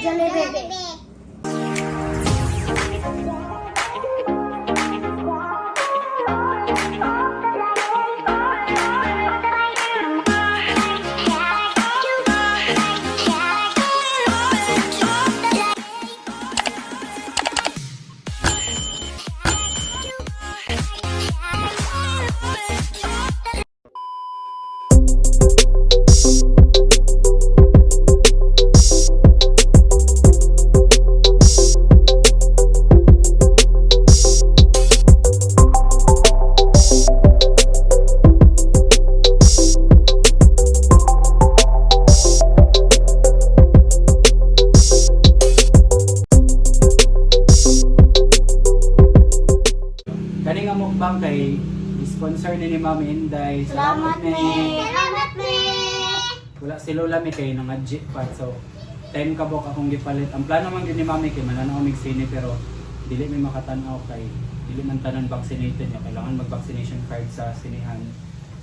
Jollibee. Kani nga mukbang kay sponsor ni Mami Inday. Salamat mi. Salamat mi. Wala si Lola mi kay nang-adjit pa. So 10 kabok akong gipalit. Ang plano man gyud ni Mami kay mananaw mig sine pero dili mi makatan-aw kay dili man tanan vaccinated niya. Kailangan mag-vaccination card sa sinihan.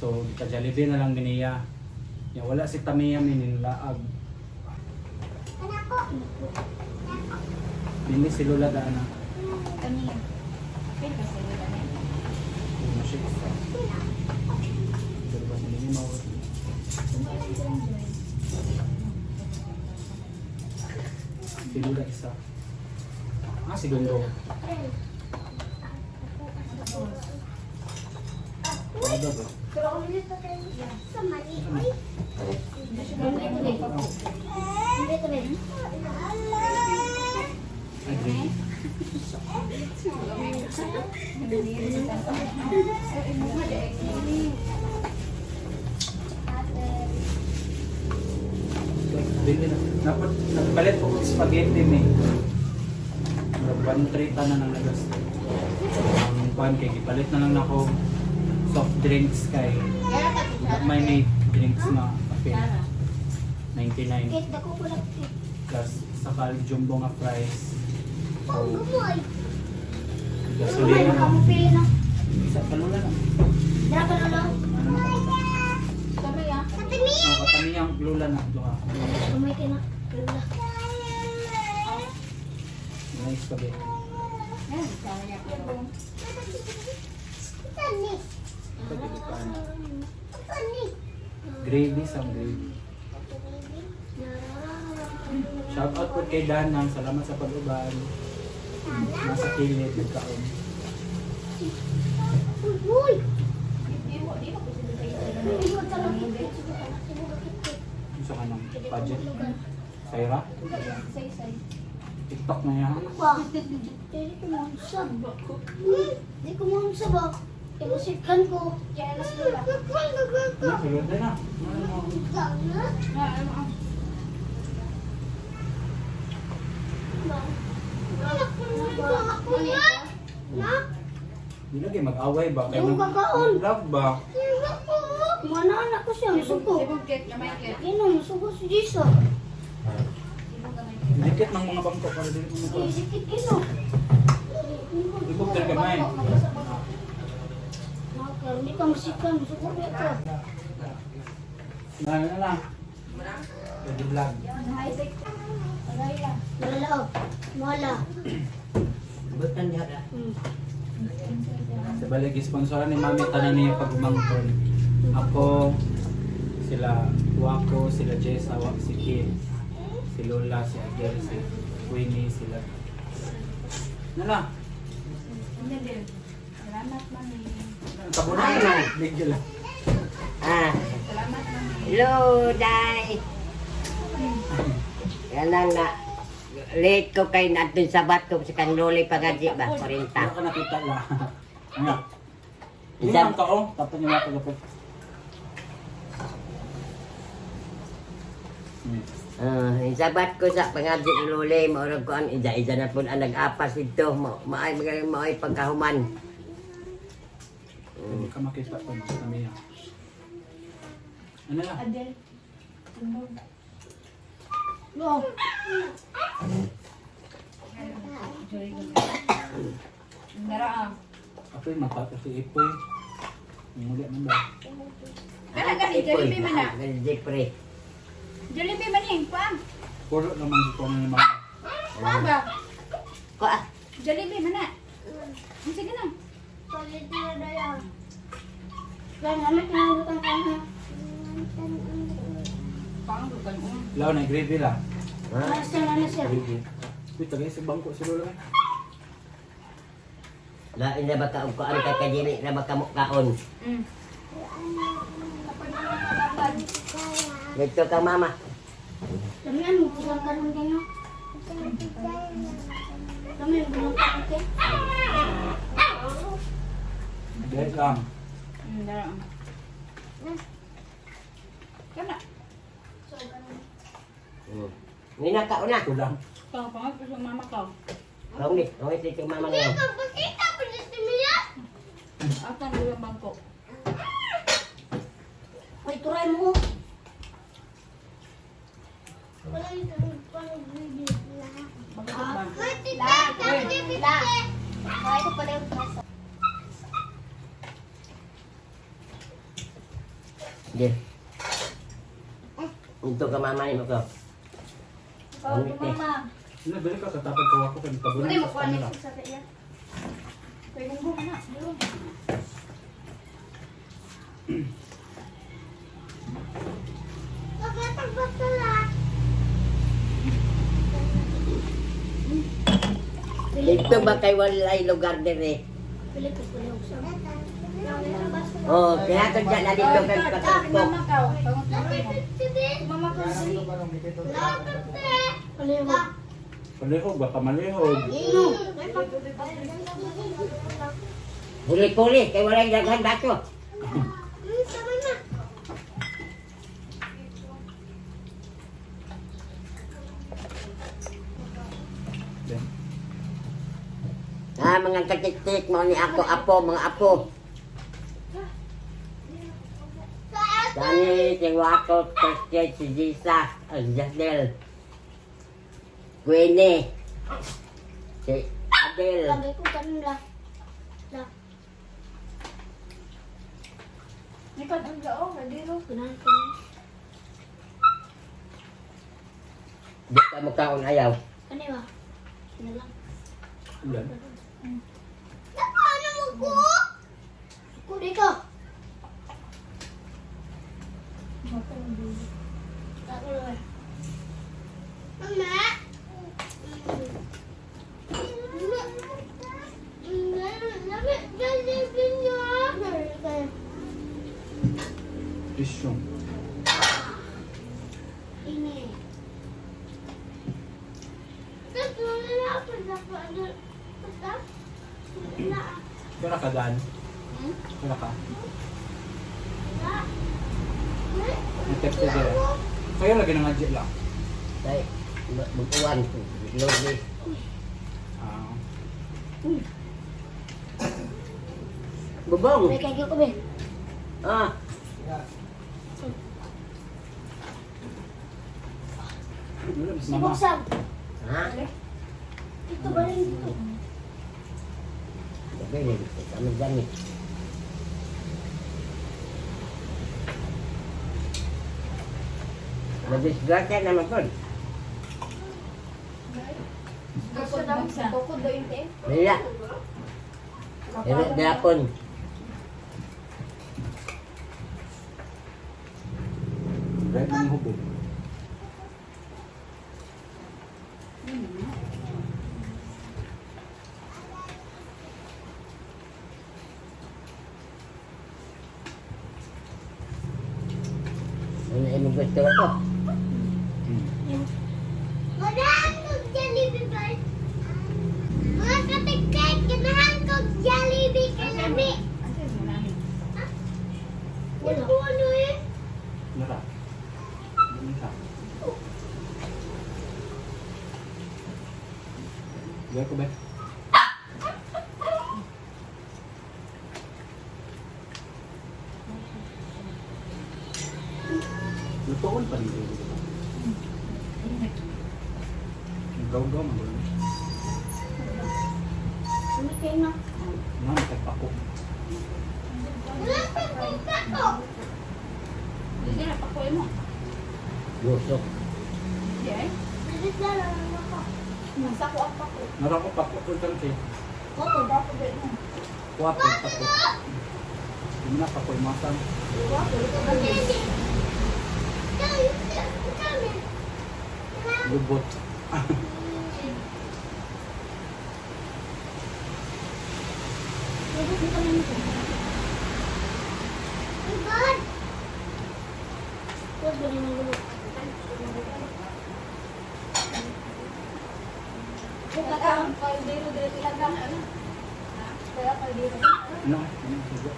So ka-Jollibee na lang giniya. Ya wala si Tamiya mi nilaag. Dili si Lola da na. Kani. Siguro isa. Siguro. Ada ba? Pero kung dito kayo sa mali. Dito rin. Agree. Nagpalit po spaghetti ni. Nagpantrita na ng nagasto. Ang kuhan kay gipalit na lang ako soft drinks kay may drinks na kape. 99 Kit dako ko lang. plus sa jumbo nga price. So, Gumoy. gasolina na. Kamu pili na. Isa kalula na. Dapat na lang. Ano na ba? Kami ya. Kami. Kami ang lula na. Duha. Kumay ka na. Lula. May spaghetti. Spaghetti pa. Gravy, some gravy. Shout out po kay Danang. Salamat sa pag-uban. Nasa kilid, nagkaon. Uy! Gusto ka ng budget? Sayra? TikTok na yan. Ano ba? Hindi ko mausap. Hindi ko mausap ba? Imusikan ko. Kaya nas lula. Ano, siguro din na. Hindi lagi mag-away ba? Yung kakaon. Love ba? Mana anak ko siya, musuko. Ino, musuko si Jisa. Dikit ng mga bangko para dili mo ko. Sikit ino. Ibog talaga may. Nakal, hindi ka musikan, musuko niya ka. Na lang. Pwede vlog. Wala o. Wala. Butan niya. Sa balik, sponsoran ni Mami tanan niya pag-umangkon. Ako, sila Wako, sila Jessa, si Kid, si Lola, si Adel, si Winnie, sila. Nala? Salamat, mami. Tabunan na, bigil lang. Salamat, mami. Hello, Day. Yan lang na. Late ko kay natin sa bato sa kang loli pagaji ba? 40. Wala ka nakita lang. Ano? Hindi Isa- ang taong, tapos niya ako kapag. Sabat ko sa pangaji ni loli, maurag ko ang ija-ija na po ang nag-apas ito. Maay magaling maay pagkahuman. Hindi ka makita pa sa kamiya. Ano lang? Adel. No. Nara Ako yung matapos si Ipoy. Muli man ba? Kala gani Jollibee man na. Jollibee pre. Jollibee man ning pa. Puro naman dito ni mama. Baba. Ko ah. Jollibee mana? Sige na. Palit na yan. Kaya namin kinabutan ka na. Pang bukan mo. Law na gravy la. Ha? Malas ka na siya. Gravy. Wait, tagay sa bangko si Lola. Lain na baka ukaan ka kadili na baka mukaon. Dito ka mama. Kami ano, bulang ka nung gano'n. Kami bulang ka nung gano'n. Dahil lang. Dara. Kana. Nina ka una. Kulang. Kau pangat sa mama kau. Rong ni, rong ito yung mama ngayon. Asan dulu ang bangko? May turay mo. Bangko ba? Di. Untuk ke mama ni ko. Kau tu mama. Ano, bili ka katapag ko ako kung tabunan Hindi mo sa kuha kanila. niya sa kaya. Kau bungbu mana? Dulu. Dito ba kay walay lugar dire? Pili ko pili ko sa. Oh, kaya to dyan na dito kay Mama patungkok. kau. Pangat mama kau sini. Pili mo. Palihog, baka malihog. Huli-huli kay walay daghan bato. Yan. Ah, mga katik-tik mo ni ako apo, mga apo. Kani si Wato, si Jisa, si Jadel. Gwene. Si Adel. Lagay ko ganun lang. Ikan ang gao, kadiro. Ganahan ko. Di ka mo kaon ayaw. Ano ba? Ano lang. Yan. Paano mo ko? Ko dito. Ako lang. Mama. Tissue. Ini. Kaya ka gaan? Kaya ka? May text na dyan. Kaya lagi ng adjit lang. Tay, bukuan. Lodi. Ah. Bubong. May kaya ko ba? Ah, Si Mama. Boksang. ha? Dito ba rin dito? Oke, kami dyan eh. Nabisgrasya naman po. Tukod do inte. Nila. Nila dapon. Right ng hubog. Ano yung gusto ko? Ganahan kong Jollibee ba? Mga katiktik, ganahan kong Jollibee kalami. Asan mo namin? Wala ko ano eh. Nara. Ano ka? Gaya ko ba? Lutoon pa rin. Gaw-gaw mo. Ano kayo na? Mama, tagpako. Wala kang tingka ko. Hindi na pakuwi mo. Gusok. Hindi eh. Bit na lang ako. Nasa ko ang pako. Narako pa ko puntan si. Opo, dapat ba yun? Wapo pa ko. Hindi na pa ko imasang. Wapo, ito ba yun? Lubot. Lubot mo kami nito. My God! Huwag ba rin ang lubot? Kaya ang kaldero dito ilagang ano? Kaya kaldero. Ano? Ano? Sige.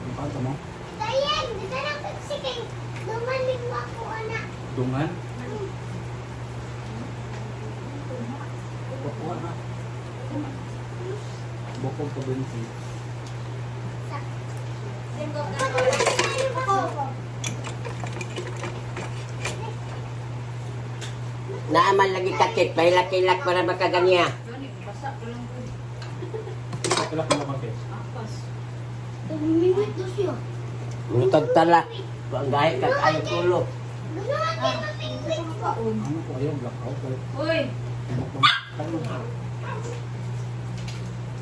Ang kanta mo? Dayan! Dito na pagsikay! Lumalig mo ako, anak! Dungan? Bukuha na. Bukog pa bensin. Naaman lagi kakit, mahilak-hilak para makaganya. Kilak mo kape. Tumimimit daw siya. Mutag tala. Ang gahit ka kayo tulo. Ano ko ayaw? Blackout. Uy!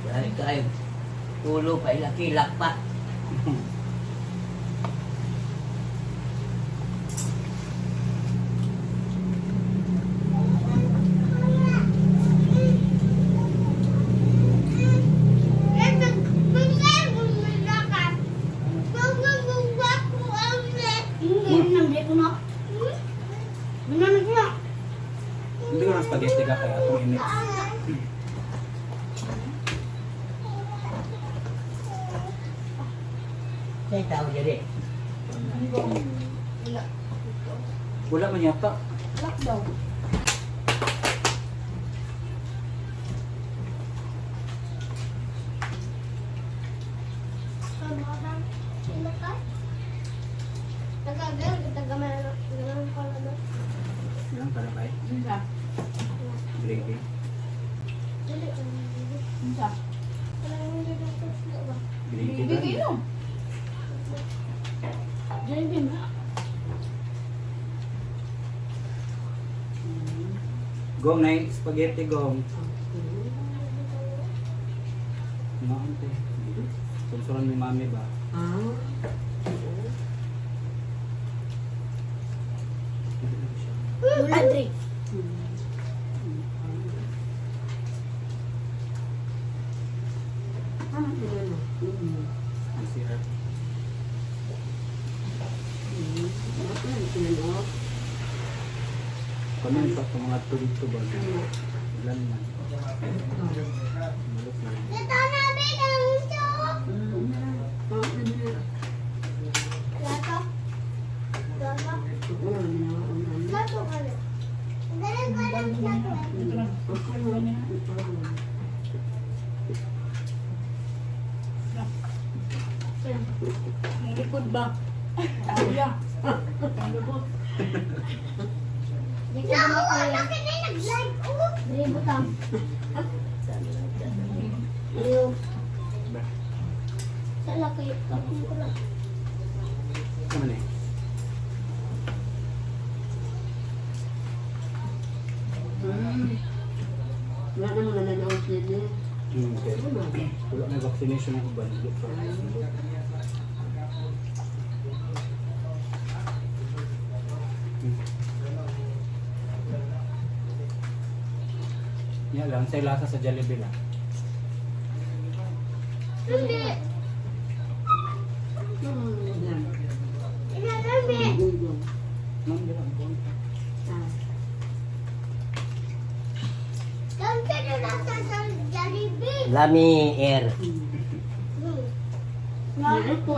Gahit kayo. Tulo, mahilak-hilak pa. Hindi ko ng spaghetti ka kaya itong imix. Saya tahu jadi. Wala man yata. Lockdown. Yan, para ba? Unsa? Gravy. Unsa? Gravy Bigay ba? no. Driving na. Gong na yung spaghetti gong. Ano ante? Sunsuran ni mami ba? Andre. Ang sira. Kanan pa itong mga tulito ba? Ilan man. Malot na. Ito na, Bidang! Ito! Lato? Lato? Lato ka na. Ganun ko lang lato. Ang likod ba? Kuya. Ang likod. Di ka ba makaya? Laki na yung nag-live. Dili butang. Ayaw. Sala kayo. Kapong ko lang. Ano na eh? Wala naman na nanood niya. Okay. Wala may vaccination ng uban. Look for Yan lang, sa lasa sa Jollibee lang. Hindi. Inalami. Ma'am, di lang po. Ganti na nasa sa Jollibee. Lami air. Bakit po?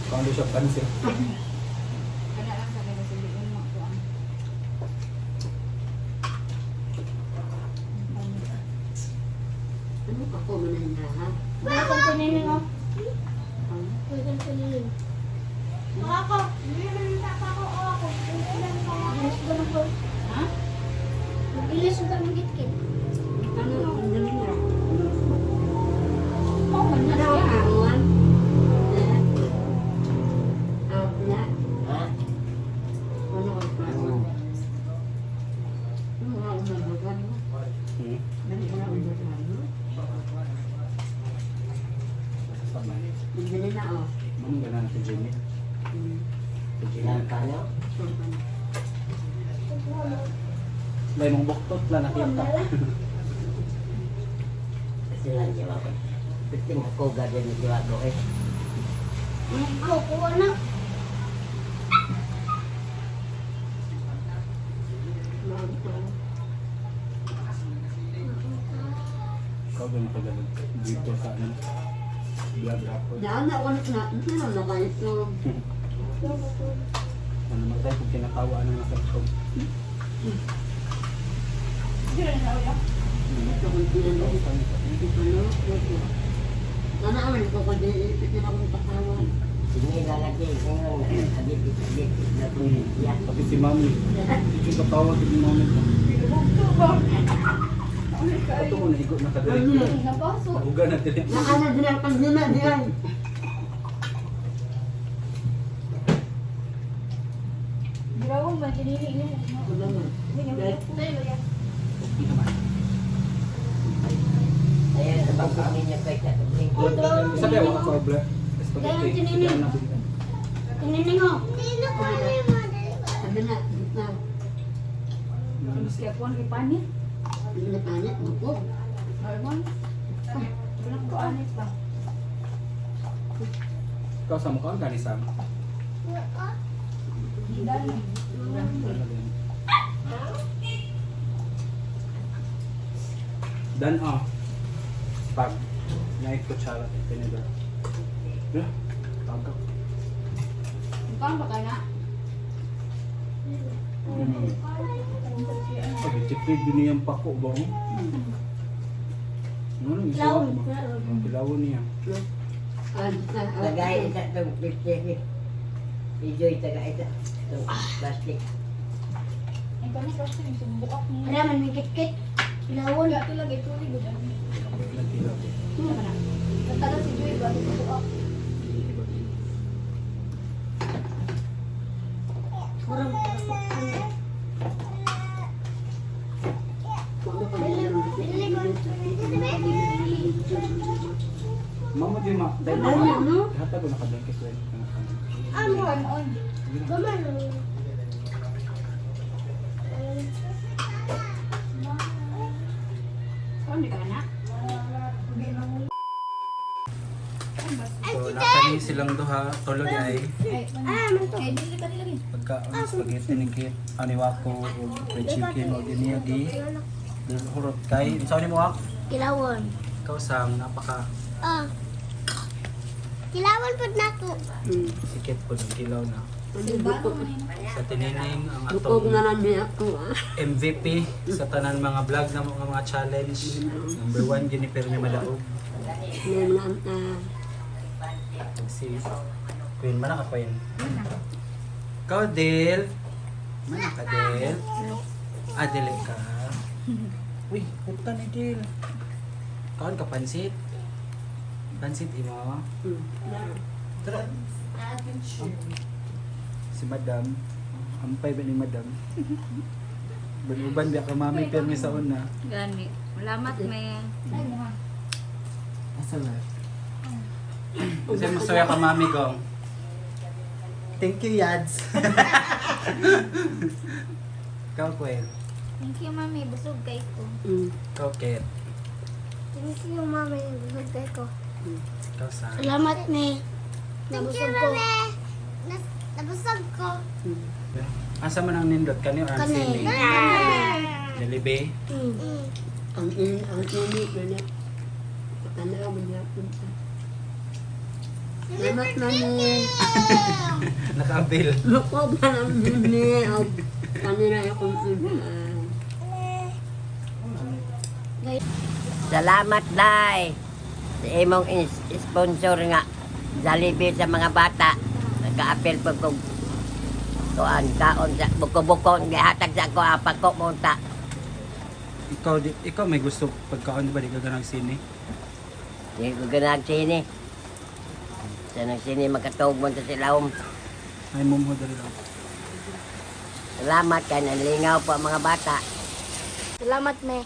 Kung siya pansin. Kana lang sa kanya siliin mo ko ang. Wala kang pinili mo. Wala kang pinili. Ako. Gilis ko ng ko. Ha? Gilis ko ng gitkit. Oh, man na siya. ka man. Hindi na ako. Mano ganun si Jenny? Si Jenny. Ilan ka no? May mong buktot lang nakita. Kasi lang siya ako. Piting ako gagawin ni Tiwago eh. Ikaw, kuha na. Ikaw ganun ka ganun. Dito sa ano. Vlog ako. Naan ako na, hindi na naman ito. Ano naman tayo kung kinatawa na nakatog. Ito kung tinanong ko. Hindi ko no. Nanaaman ko kung di akong takawa. Sige, lalaki. Ngayon, agit-agit na tumiya. Pati si Mami. Hindi ko katawa si Mami ko. Ito mo nahigo na kagaling. Nabaso. Mahuga na din. Nakana din ang pagdina diyan. Grawang ba kinili niya? Ayan, sa pagkamin niya kay Katabing. Sabi ako ako vlog. Dahil tinini. Tinining mo. Sabi na, na, Mas kaya po ang ipanit. hindi na panit, buko. Normal. Walang ko anit ba? Ikaw sa mukha ang gani Sam. Dali. Dan pag naik kutsara vinegar. Yeah, tagak. Mukhang ba ka na? Sabi, tipid din niyang pako ba? Ano yung Lawon. Ang kilawon niya. Lagay isa itong lipstick. Ijoy taga isa. Itong plastic. Ang kami kasi yung sumbukak niya. Raman, may kit-kit. Ilawon. Ito lagi tuloy ba? Nagkilaw. Tama na. Natagal si Joy ba? Sumbukak. Kurang. Mama di ma, dahil Ano, ma, ano? hatag ko nakadangkit ko yun. Ano? On. Gaman. Ano ka na? So, nakani silang duha, tulog ay Ay, ay, dili ka nila rin. pagkaon spaghetti ni Kit, aniwako, o fried chicken, o diniyagi. Hurot kay, saan ni mo ak? Ilawon. Ikaw sang napaka Ah. Kilawon po na ko. sikit po ng kilaw na. Silbano mo Sa tinining ang Bukog atong na lang niya ako. MVP sa tanan mga vlog na mga challenge. Number 1, Jennifer niya madaog. Ngayon lang, Si Queen, mana ka Queen? Ikaw, Del. Mana ka, Del? Dili ka. Uy, puta ni Del. Kaon ka pansit? Pansit, imo? Tara. Si Madam. Ampay ba ni Madam? Banuban biya ka mami permi sa una. Gani. Salamat, me. Asa na? Kasi masaya ka mami ko. Thank you, Yads. Ikaw, Queen. Thank you, mami. Busog kay ko. Ikaw, Kit. Thank you, mami. Busog ko. Ikaw, Sam. Salamat, me. Nabusog ko. Nabusog ko. Asa man ang nindot? Kani or ang Kani. sili? Nalibe? ang init na niya. Patanaw mo niya. Salamat mami. Naka-avail. Bukog na lang din niya. Kanina akong sinaan. Salamat, Day. Sa imong sponsor nga. Jollibee sa mga bata. Nagka-apel po kong kuan kaon sa buko-buko. Gihatag sa ako apako monta. Ikaw may gusto pagkaon, di ba? Di ka ganang sini? Hindi ko ganag sini. Sa nang sini makatawag mo sa silawom. Ay, mumho dali lang. Salamat kay nanlingaw po ang mga bata. Salamat, me.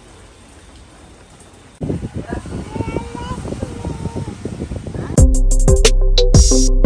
Bye.